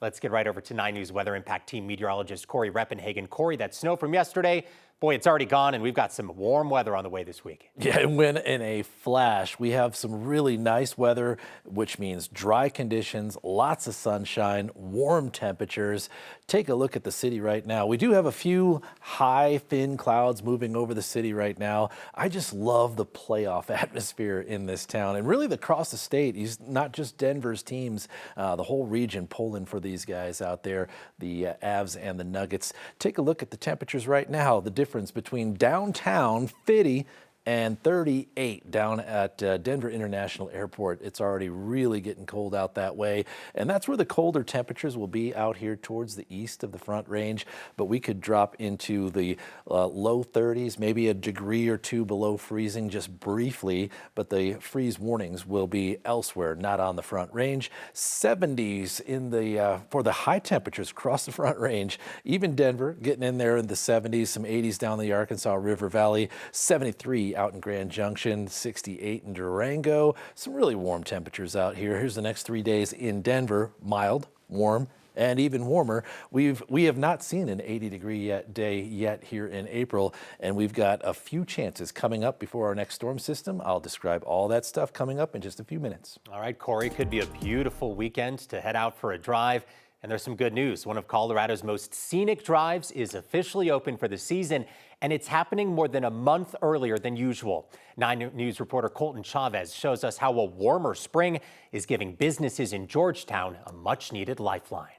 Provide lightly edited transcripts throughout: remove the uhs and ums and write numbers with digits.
Let's get right over to 9 News Weather Impact Team meteorologist Corey Reppenhagen. Corey, that snow from yesterday, boy, it's already gone, and we've got some warm weather on the way this week. Yeah, it went in a flash. We have some really nice weather, which means dry conditions, lots of sunshine, warm temperatures. Take a look at the city right now. We do have a few high, thin clouds moving over the city right now. I just love the playoff atmosphere in this town, and really across the state. Not just Denver's teams, the whole region pulling for these guys out there, the Avs and the Nuggets. Take a look at the temperatures right now. The difference between downtown 50 and 38 down at Denver International Airport. It's already really getting cold out that way. And that's where the colder temperatures will be out here towards the east of the Front Range. But we could drop into the low 30s, maybe a degree or two below freezing just briefly. But the freeze warnings will be elsewhere, not on the Front Range. 70s in the for the high temperatures across the Front Range. Even Denver getting in there in the 70s, some 80s down the Arkansas River Valley, 73 out in Grand Junction, 68 in Durango. Some really warm temperatures out here. Here's the next 3 days in Denver. Mild, warm, and even warmer. We have not seen an 80-degree day yet here in April, and we've got a few chances coming up before our next storm system. I'll describe all that stuff coming up in just a few minutes. All right, Corey, could be a beautiful weekend to head out for a drive. And there's some good news. One of Colorado's most scenic drives is officially open for the season, and it's happening more than a month earlier than usual. 9 News reporter Colton Chavez shows us how a warmer spring is giving businesses in Georgetown a much-needed lifeline.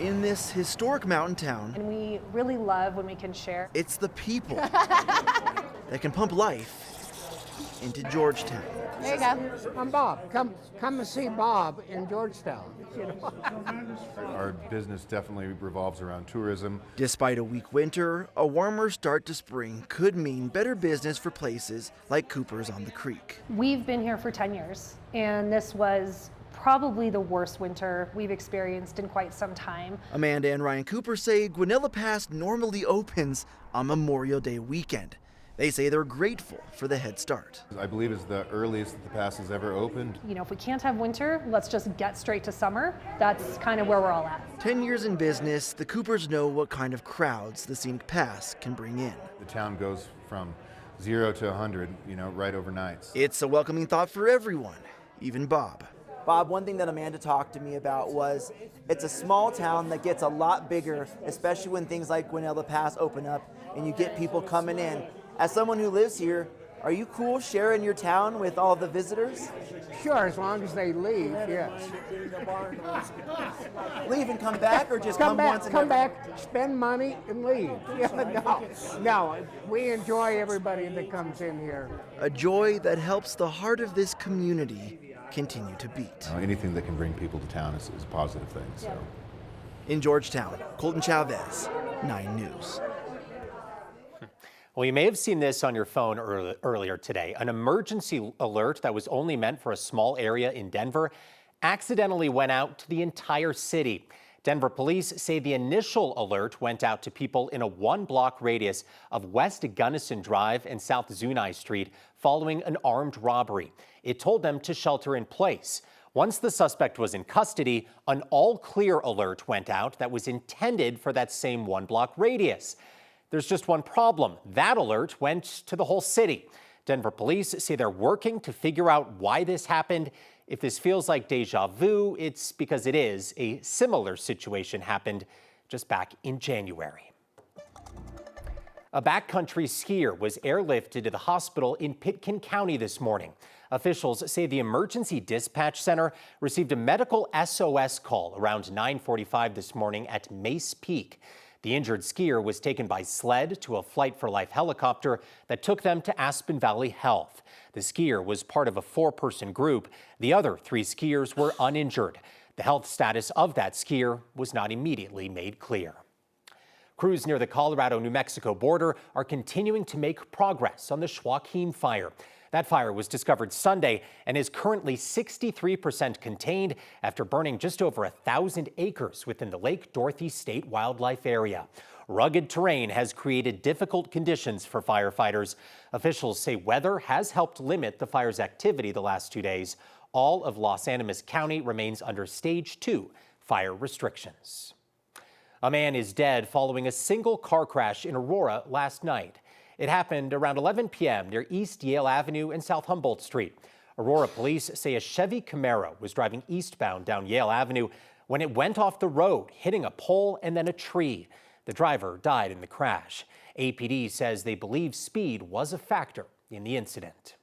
In this historic mountain town, and we really love when we can share. It's the people that can pump life into Georgetown. There you go. I'm Bob. Come and see Bob in Georgetown. You know? Our business definitely revolves around tourism. Despite a weak winter, a warmer start to spring could mean better business for places like Cooper's on the Creek. We've been here for 10 years, and this was probably the worst winter we've experienced in quite some time. Amanda and Ryan Cooper say Guanella Pass normally opens on Memorial Day weekend. They say they're grateful for the head start. I believe it's the earliest that the pass has ever opened. You know, if we can't have winter, let's just get straight to summer. That's kind of where we're all at. 10 years in business, the Coopers know what kind of crowds the Scenic Pass can bring in. The town goes from 0 to 100, right overnight. It's a welcoming thought for everyone, even Bob. Bob, one thing that Amanda talked to me about was it's a small town that gets a lot bigger, especially when things like Guanella Pass open up and you get people coming in. As someone who lives here, are you cool sharing your town with all the visitors? Sure, as long as they leave, yes. Leave and come back, or just Come back, once and come never? back, spend money, and leave. Yeah, no, we enjoy everybody that comes in here. A joy that helps the heart of this community continue to beat. Anything that can bring people to town is a positive thing. So. In Georgetown, Colton Chavez, 9 News. Well, you may have seen this on your phone earlier today. An emergency alert that was only meant for a small area in Denver accidentally went out to the entire city. Denver police say the initial alert went out to people in a 1-block radius of West Gunnison Drive and South Zunai Street following an armed robbery. It told them to shelter in place. Once the suspect was in custody, an all-clear alert went out that was intended for that same 1-block radius. There's just one problem. That alert went to the whole city. Denver police say they're working to figure out why this happened. If this feels like deja vu, it's because it is. A similar situation happened just back in January. A backcountry skier was airlifted to the hospital in Pitkin County this morning. Officials say the emergency dispatch center received a medical SOS call around 9:45 this morning at Mace Peak. The injured skier was taken by sled to a Flight for Life helicopter that took them to Aspen Valley Health. The skier was part of a 4-person group. The other 3 skiers were uninjured. The health status of that skier was not immediately made clear. Crews near the Colorado-New Mexico border are continuing to make progress on the Joaquin fire. That fire was discovered Sunday and is currently 63% contained after burning just over 1,000 acres within the Lake Dorothy State Wildlife Area. Rugged terrain has created difficult conditions for firefighters. Officials say weather has helped limit the fire's activity the last 2 days. All of Los Animas County remains under Stage 2 fire restrictions. A man is dead following a single car crash in Aurora last night. It happened around 11 p.m. near East Yale Avenue and South Humboldt Street. Aurora police say a Chevy Camaro was driving eastbound down Yale Avenue when it went off the road, hitting a pole and then a tree. The driver died in the crash. APD says they believe speed was a factor in the incident.